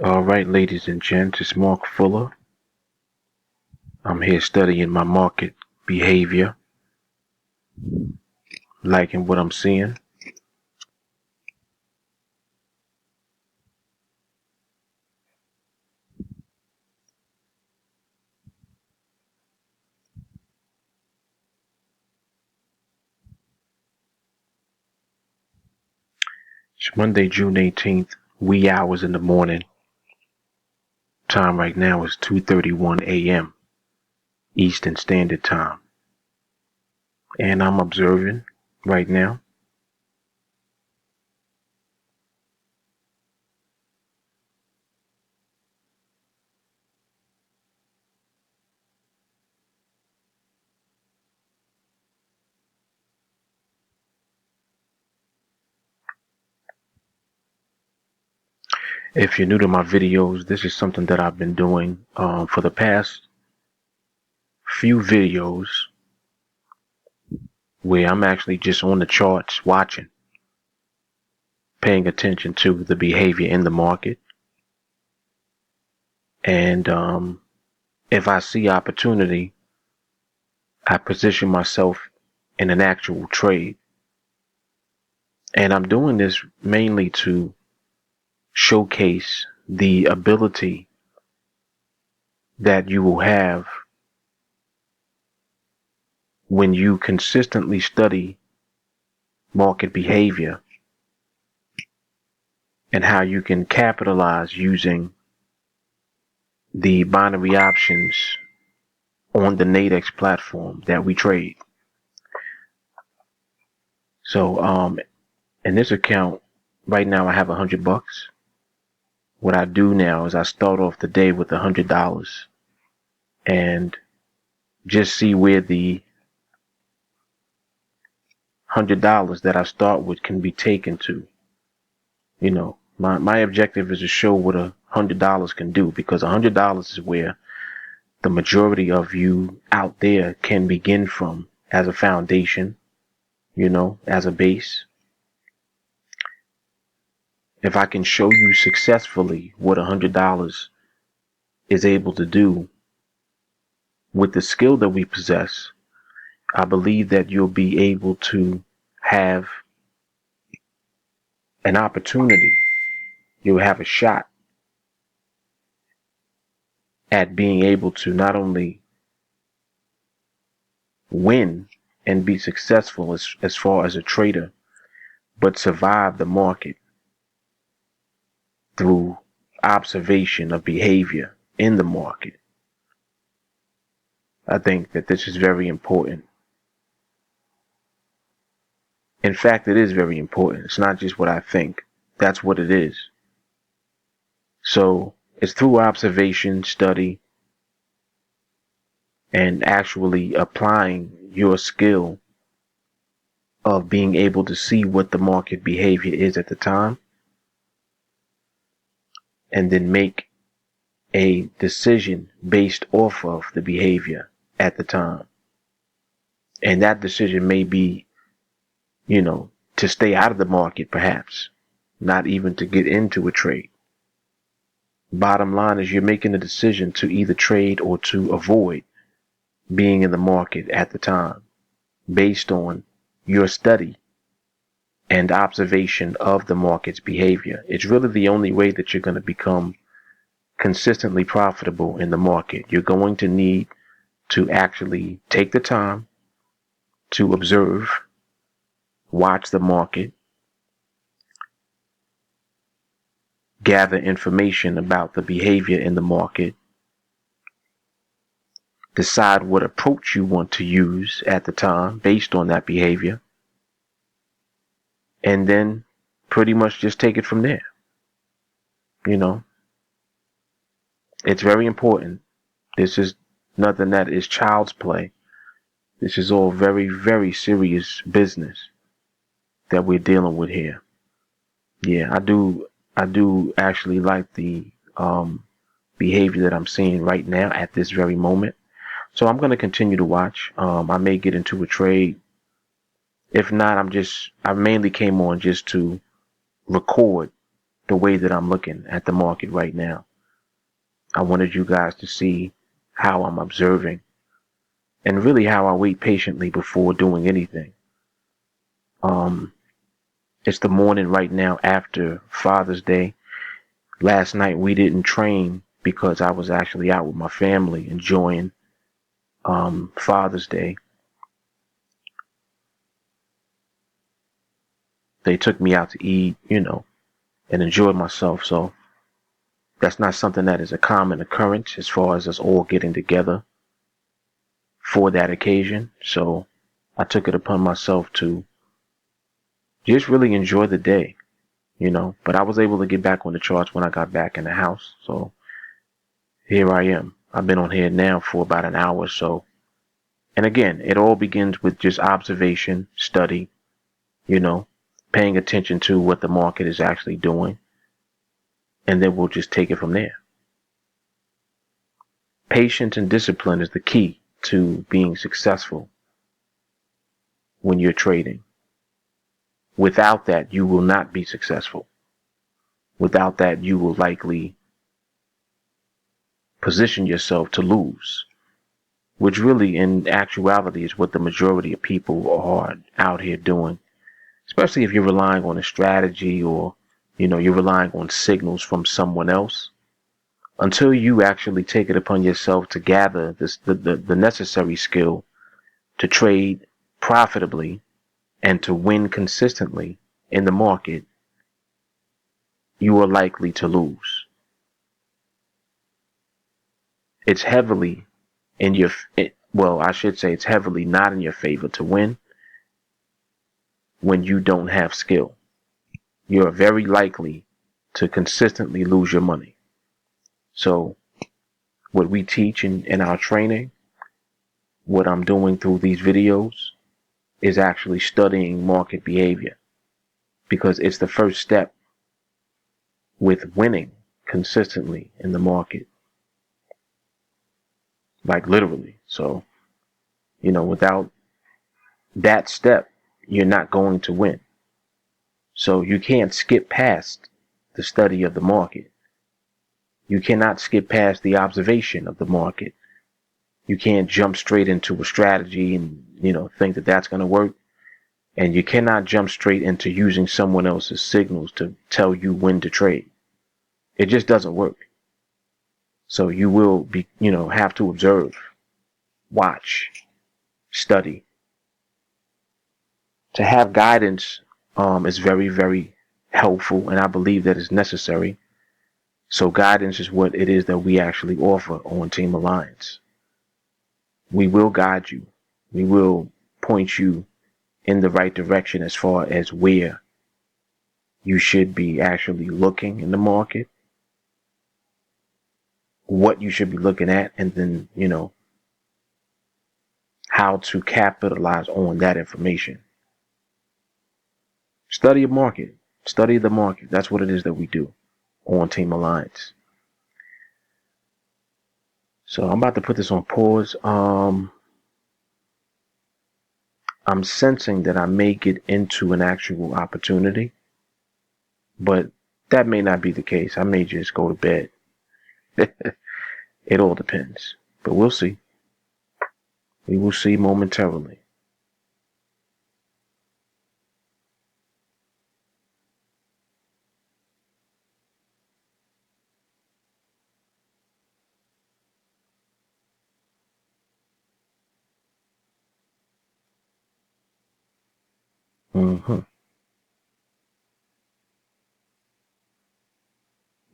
All right, ladies and gents, it's Mark Fuller. I'm here studying my market behavior, liking what I'm seeing. It's Monday, June 18th, wee hours in the morning. Time right now is 2:31 a.m. Eastern Standard Time. And I'm observing right now. If you're new to my videos, this is something that I've been doing for the past few videos where I'm actually just on the charts watching, paying attention to the behavior in the market. And if I see opportunity, I position myself in an actual trade. And I'm doing this mainly to showcase the ability that you will have when you consistently study market behavior and how you can capitalize using the binary options on the NADEX platform that we trade. So in this account right now I have $100. What I do now is I start off the day with $100 and just see where the $100 that I start with can be taken to. You know, my objective is to show what $100 can do, because $100 is where the majority of you out there can begin from as a foundation, you know, as a base. If I can show you successfully what $100 is able to do with the skill that we possess, I believe that you'll be able to have an opportunity. You'll have a shot at being able to not only win and be successful as far as a trader, but survive the market through observation of behavior in the market. I think that this is very important. In fact, it is very important. It's not just what I think. That's what it is. So it's through observation, study, and actually applying your skill of being able to see what the market behavior is at the time, and then make a decision based off of the behavior at the time. And that decision may be, you know, to stay out of the market, perhaps, not even to get into a trade. Bottom line is you're making a decision to either trade or to avoid being in the market at the time based on your study and observation of the market's behavior. It's really the only way that you're going to become consistently profitable in the market. You're going to need to actually take the time to observe, watch the market, gather information about the behavior in the market, decide what approach you want to use at the time based on that behavior, and then pretty much just take it from there. You know, it's very important. This is nothing that is child's play. This is all very, very serious business that we're dealing with here. Yeah, I do actually like the behavior that I'm seeing right now at this very moment. So I'm going to continue to watch. I may get into a trade. If not, I mainly came on just to record the way that I'm looking at the market right now. I wanted you guys to see how I'm observing and really how I wait patiently before doing anything. It's the morning right now after Father's Day. Last night we didn't train because I was actually out with my family enjoying Father's Day. They took me out to eat, and enjoy myself. So that's not something that is a common occurrence as far as us all getting together for that occasion. So I took it upon myself to just really enjoy the day, But I was able to get back on the charts when I got back in the house. So here I am. I've been on here now for about an hour or so. And again, it all begins with just observation, study, paying attention to what the market is actually doing. And then we'll just take it from there. Patience and discipline is the key to being successful when you're trading. Without that, you will not be successful. Without that, you will likely position yourself to lose, which really in actuality is what the majority of people are out here doing, especially if you're relying on a strategy or, you're relying on signals from someone else. Until you actually take it upon yourself to gather the necessary skill to trade profitably and to win consistently in the market, you are likely to lose. It's heavily I should say it's heavily not in your favor to win when you don't have skill. You're very likely to consistently lose your money. So what we teach in our training, what I'm doing through these videos, is actually studying market behavior, because it's the first step with winning consistently in the market. Like literally. So, without that step, you're not going to win. So you can't skip past the study of the market. You cannot skip past the observation of the market. You can't jump straight into a strategy and, think that that's going to work. And you cannot jump straight into using someone else's signals to tell you when to trade. It just doesn't work. So you will be, have to observe, watch, study. To have guidance is very, very helpful, and I believe that is necessary. So guidance is what it is that we actually offer on TeamAlliance. We will guide you. We will point you in the right direction as far as where you should be actually looking in the market, what you should be looking at, and then, how to capitalize on that information. Study a market. Study the market. That's what it is that we do on TeamAlliance. So I'm about to put this on pause. I'm sensing that I may get into an actual opportunity, but that may not be the case. I may just go to bed. It all depends, but we'll see. We will see momentarily.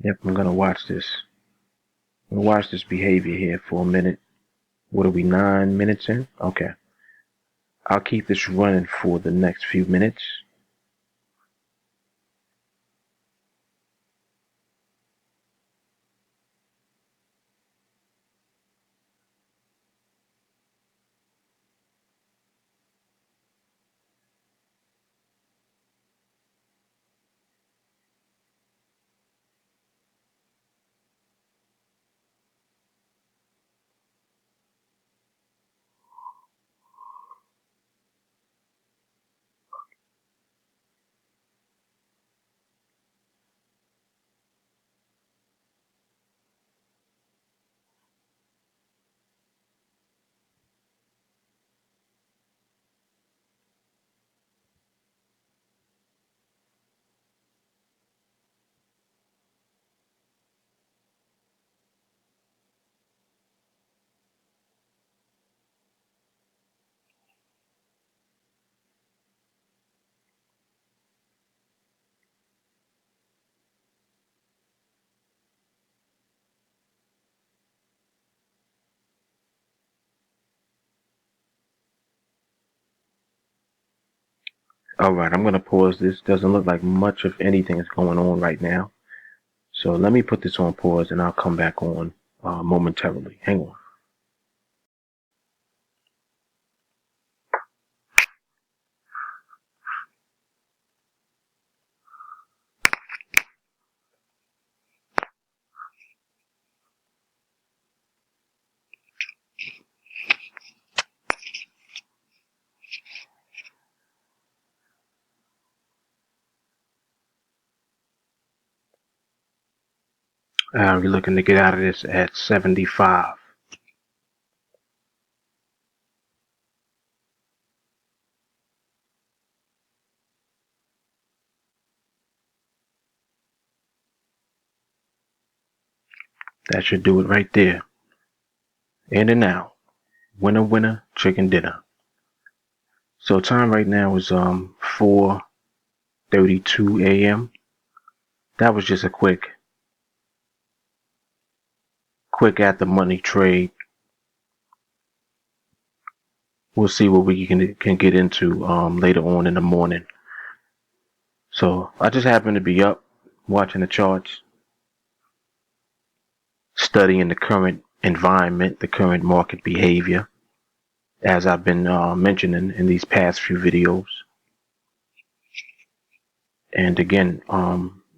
Yep, I'm gonna watch this. I'm gonna watch this behavior here for a minute. What are we, 9 minutes in? Okay. I'll keep this running for the next few minutes. All right, I'm going to pause this. Doesn't look like much of anything is going on right now. So let me put this on pause and I'll come back on momentarily. Hang on. We're looking to get out of this at 75. That should do it right there. In and out. Winner, winner, chicken dinner. So time right now is 4:32 a.m. That was just a quick at the money trade. We'll see what we can get into later on in the morning. So I just happened to be up watching the charts, studying the current environment, the current market behavior, as I've been mentioning in these past few videos. And again,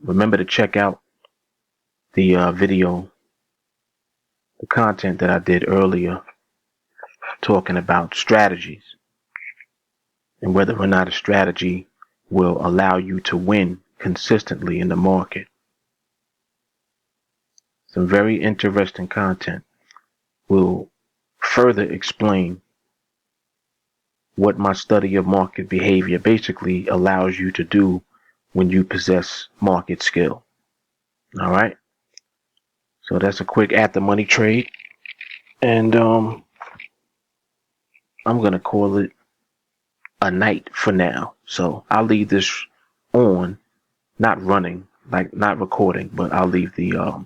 remember to check out the video, the content that I did earlier, talking about strategies and whether or not a strategy will allow you to win consistently in the market. Some very interesting content will further explain what my study of market behavior basically allows you to do when you possess market skill. All right. So that's a quick at the money trade. And I'm going to call it a night for now. So I'll leave this on, not running, like not recording, but I'll leave the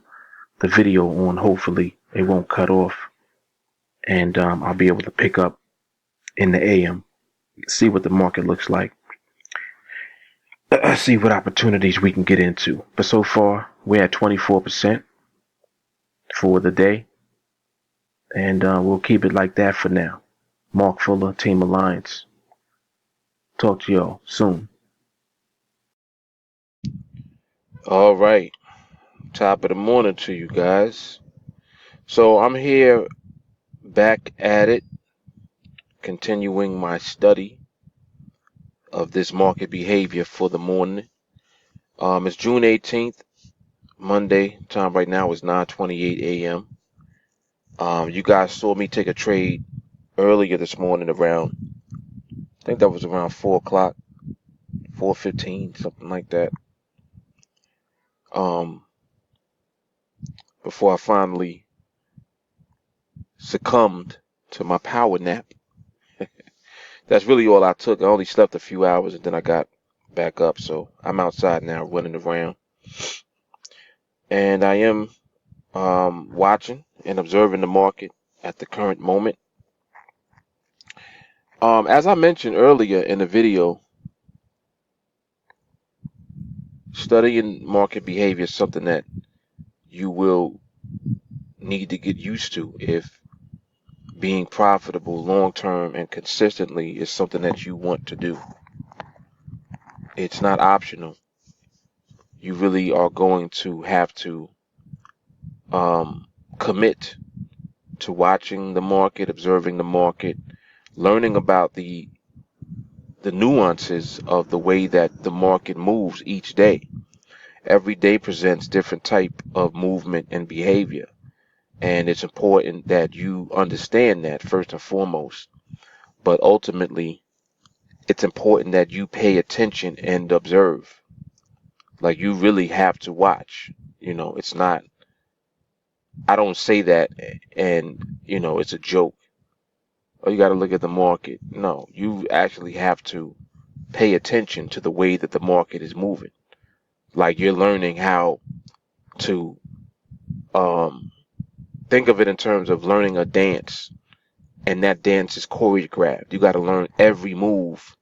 video on. Hopefully it won't cut off, and I'll be able to pick up in the AM, see what the market looks like, see what opportunities we can get into. But so far we're at 24% for the day, and we'll keep it like that for now. Mark Fuller, TeamAlliance. Talk to y'all soon. All right, top of the morning to you guys. So I'm here back at it, continuing my study of this market behavior for the morning. It's June 18th, Monday. Time right now is 9:28 a.m. You guys saw me take a trade earlier this morning around, I think that was around 4 o'clock, 4:15, something like that. Before I finally succumbed to my power nap. That's really all I took. I only slept a few hours and then I got back up. So I'm outside now running around. And I am watching and observing the market at the current moment. As I mentioned earlier in the video, studying market behavior is something that you will need to get used to if being profitable long-term and consistently is something that you want to do. It's not optional. You really are going to have to commit to watching the market, observing the market, learning about the nuances of the way that the market moves each day. Every day presents different type of movement and behavior. And it's important that you understand that first and foremost. But ultimately, it's important that you pay attention and observe. Like, you really have to watch. It's not, I don't say that and, it's a joke. Oh, you got to look at the market. No, you actually have to pay attention to the way that the market is moving. Like, you're learning how to think of it in terms of learning a dance, and that dance is choreographed. You got to learn every move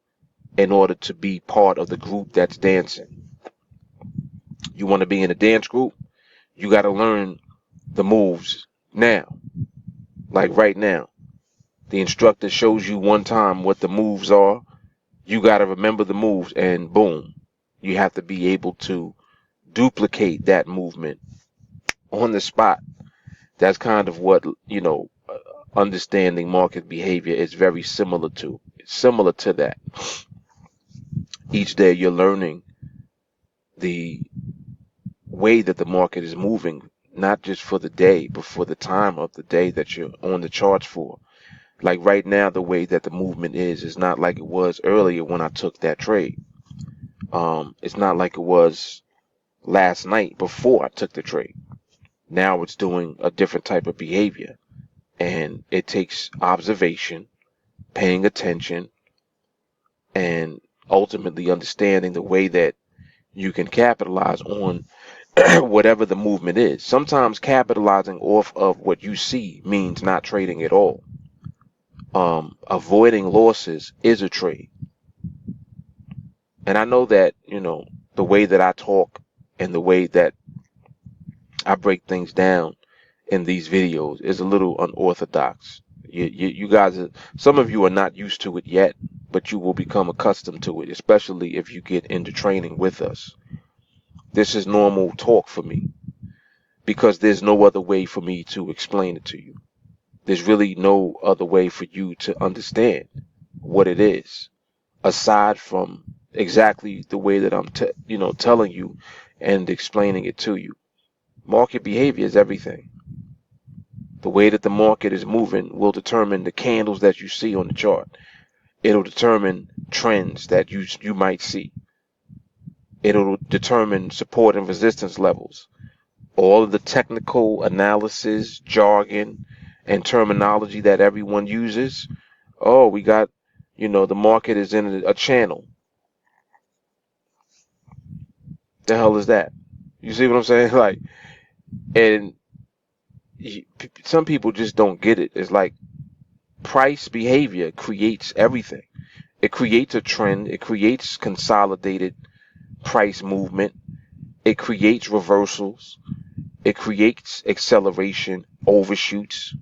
in order to be part of the group that's dancing. You want to be in a dance group, you got to learn the moves now, like right now. The instructor shows you one time what the moves are. You got to remember the moves, and boom, you have to be able to duplicate that movement on the spot. That's kind of what, understanding market behavior is very similar to. It's similar to that. Each day you're learning the way that the market is moving, not just for the day, but for the time of the day that you're on the charts for. Like right now, the way that the movement is not like it was earlier when I took that trade. It's not like it was last night before I took the trade. Now it's doing a different type of behavior, and it takes observation, paying attention, and ultimately understanding the way that you can capitalize on whatever the movement is. Sometimes capitalizing off of what you see means not trading at all. Avoiding losses is a trade. And I know that, the way that I talk and the way that I break things down in these videos is a little unorthodox. You guys, some of you are not used to it yet, but you will become accustomed to it, especially if you get into training with us. This is normal talk for me because there's no other way for me to explain it to you. There's really no other way for you to understand what it is aside from exactly the way that I'm telling you and explaining it to you. Market behavior is everything. The way that the market is moving will determine the candles that you see on the chart. It'll determine trends that you might see. It'll determine support and resistance levels. All of the technical analysis, jargon, and terminology that everyone uses. Oh, we got, the market is in a channel. The hell is that? You see what I'm saying? Like, and some people just don't get it. It's like price behavior creates everything. It creates a trend. It creates consolidated price movement. It creates reversals. It creates acceleration, overshoots.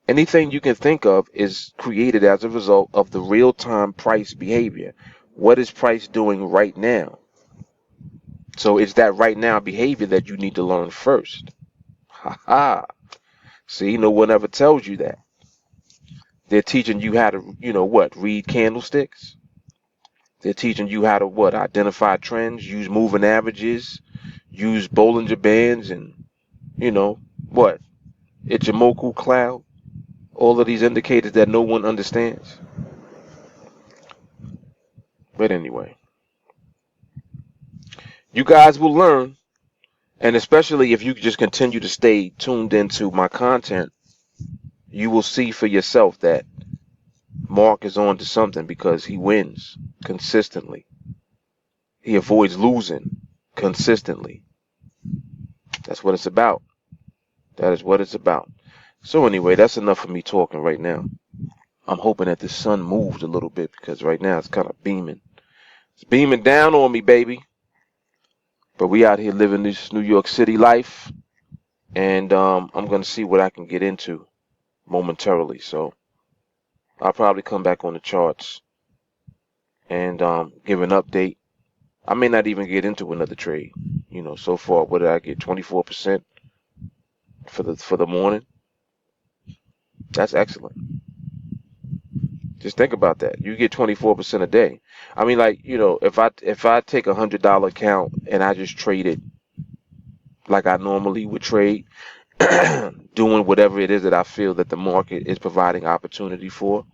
Anything you can think of is created as a result of the real-time price behavior. What is price doing right now? So it's that right now behavior that you need to learn first. Ha ha. See, no one ever tells you that. They're teaching you how to, read candlesticks. They're teaching you how to identify trends, use moving averages, use Bollinger Bands, and, you know, what, Ichimoku cloud. All of these indicators that no one understands. But anyway, you guys will learn, and especially if you just continue to stay tuned into my content, you will see for yourself that Mark is on to something because he wins consistently. He avoids losing consistently. That's what it's about. That is what it's about. So anyway, that's enough for me talking right now. I'm hoping that the sun moves a little bit because right now it's kind of beaming. It's beaming down on me, baby. But we out here living this New York City life, and I'm gonna see what I can get into momentarily. So I'll probably come back on the charts and give an update. I may not even get into another trade. So far, what did I get? 24% for the morning. That's excellent. Just think about that. You get 24% a day. I mean, like, if I take $100 account and I just trade it like I normally would trade, doing whatever it is that I feel that the market is providing opportunity for,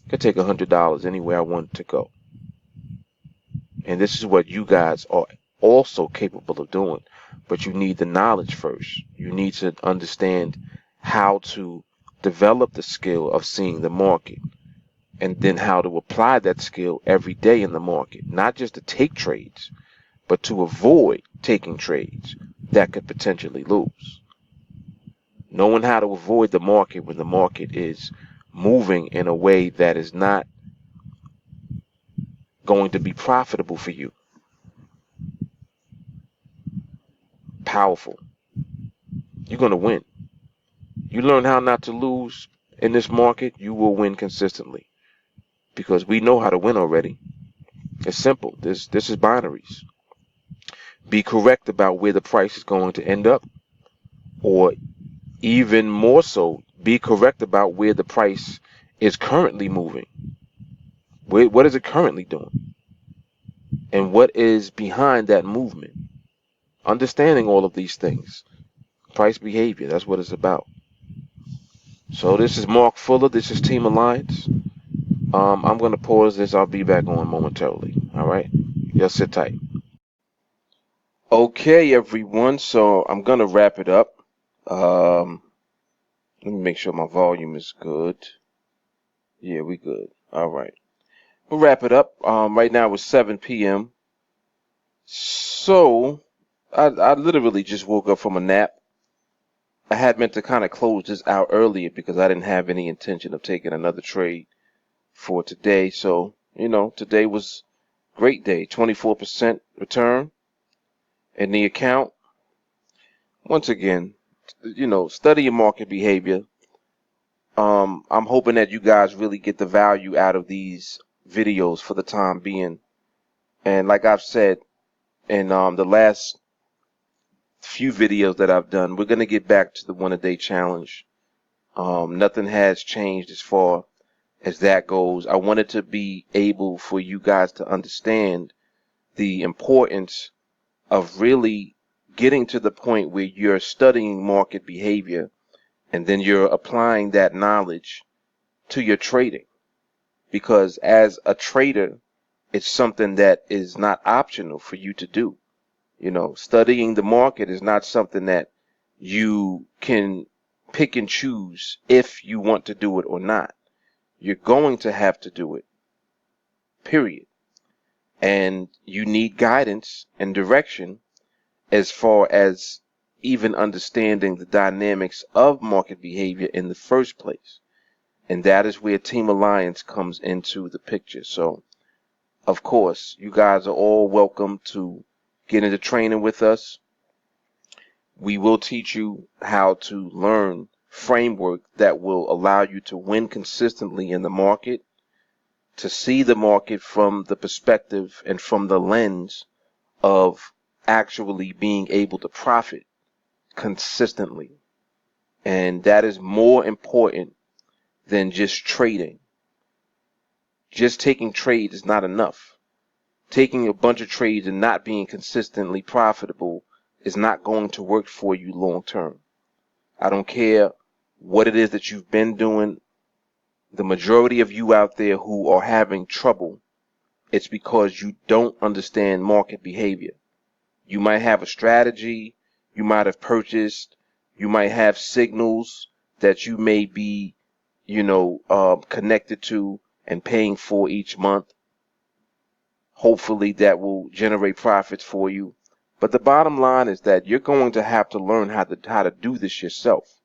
I could take $100 anywhere I want to go. And this is what you guys are also capable of doing. But you need the knowledge first. You need to understand how to develop the skill of seeing the market, and then how to apply that skill every day in the market, not just to take trades, but to avoid taking trades that could potentially lose. Knowing how to avoid the market when the market is moving in a way that is not going to be profitable for you. Powerful. You're going to win. You learn how not to lose in this market, you will win consistently, because we know how to win already. It's simple. This is binaries. Be correct about where the price is going to end up, or even more so, be correct about where the price is currently moving. What is it currently doing? And what is behind that movement? Understanding all of these things. Price behavior, that's what it's about. So this is Mark Fuller. This is TeamAlliance. I'm going to pause this. I'll be back on momentarily. All right? Y'all sit tight. Okay, everyone. So I'm going to wrap it up. Let me make sure my volume is good. Yeah, we good. All right. We'll wrap it up. Right now it's 7 p.m. So I literally just woke up from a nap. I had meant to kind of close this out earlier because I didn't have any intention of taking another trade for today. So, today was a great day. 24% return in the account. Once again, study your market behavior. I'm hoping that you guys really get the value out of these videos for the time being. And like I've said in the last few videos that I've done, we're going to get back to the 1-a-day challenge. Nothing has changed as far as that goes. I wanted to be able for you guys to understand the importance of really getting to the point where you're studying market behavior and then you're applying that knowledge to your trading. Because as a trader, it's something that is not optional for you to do. Studying the market is not something that you can pick and choose if you want to do it or not. You're going to have to do it, period. And you need guidance and direction as far as even understanding the dynamics of market behavior in the first place. And that is where TeamAlliance comes into the picture. So, of course, you guys are all welcome to get into training with us. We will teach you how to learn framework that will allow you to win consistently in the market, to see the market from the perspective and from the lens of actually being able to profit consistently. And that is more important than just trading. Just taking trades is not enough. Taking a bunch of trades and not being consistently profitable is not going to work for you long term. I don't care what it is that you've been doing. The majority of you out there who are having trouble, it's because you don't understand market behavior. You might have a strategy, you might have purchased, you might have signals that you may be, connected to and paying for each month. Hopefully that will generate profits for you. But the bottom line is that you're going to have to learn how to do this yourself.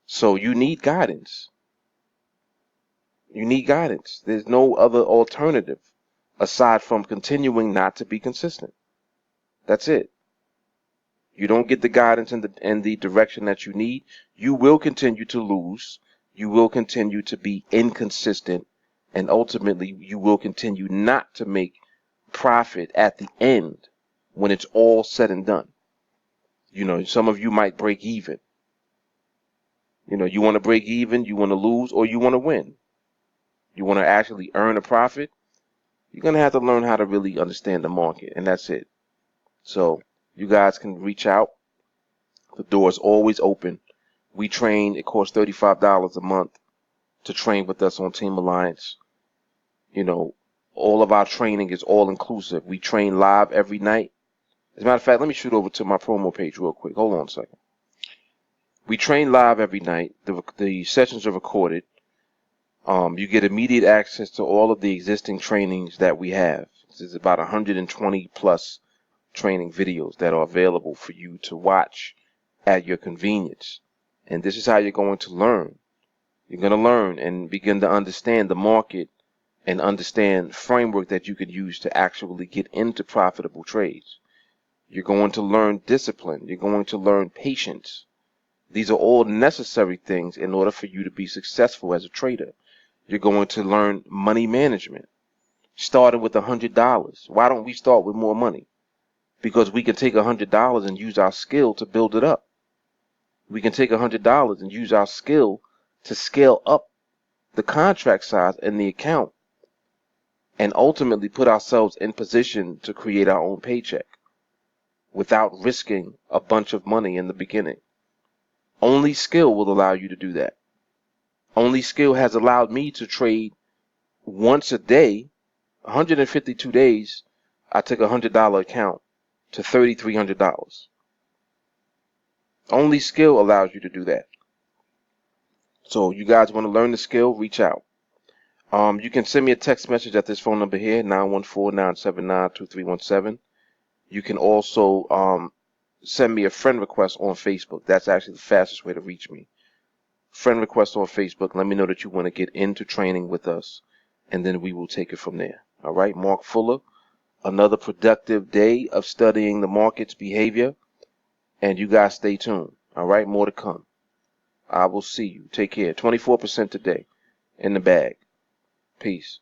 So you need guidance. You need guidance. There's no other alternative aside from continuing not to be consistent. That's it. You don't get the guidance and the direction that you need, you will continue to lose. You will continue to be inconsistent, and ultimately you will continue not to make profit at the end when it's all said and done. Some of you might break even. You want to break even, you want to lose, or you want to win. You want to actually earn a profit, you're going to have to learn how to really understand the market, and that's it. So you guys can reach out. The door is always open. We train. It costs $35 a month to train with us on TeamAlliance. All of our training is all inclusive. We train live every night. As a matter of fact, let me shoot over to my promo page real quick. Hold on a second. We train live every night. The sessions are recorded. You get immediate access to all of the existing trainings that we have. There's about 120 plus training videos that are available for you to watch at your convenience. And this is how you're going to learn. You're going to learn and begin to understand the market and understand framework that you could use to actually get into profitable trades. You're going to learn discipline. You're going to learn patience. These are all necessary things in order for you to be successful as a trader. You're going to learn money management, starting with $100. Why don't we start with more money? Because we can take $100 and use our skill to build it up. We can take $100 and use our skill to scale up the contract size and the account, and ultimately put ourselves in position to create our own paycheck without risking a bunch of money in the beginning. Only skill will allow you to do that. Only skill has allowed me to trade once a day, 152 days. I took a $100 account to $3,300. Only skill allows you to do that. So you guys want to learn the skill, reach out. You can send me a text message at this phone number here, 914-979-2317. You can also send me a friend request on Facebook. That's actually the fastest way to reach me. Friend request on Facebook. Let me know that you want to get into training with us, and then we will take it from there. All right, Mark Fuller, another productive day of studying the market's behavior, and you guys stay tuned. All right, more to come. I will see you. Take care. 24% today in the bag. Peace.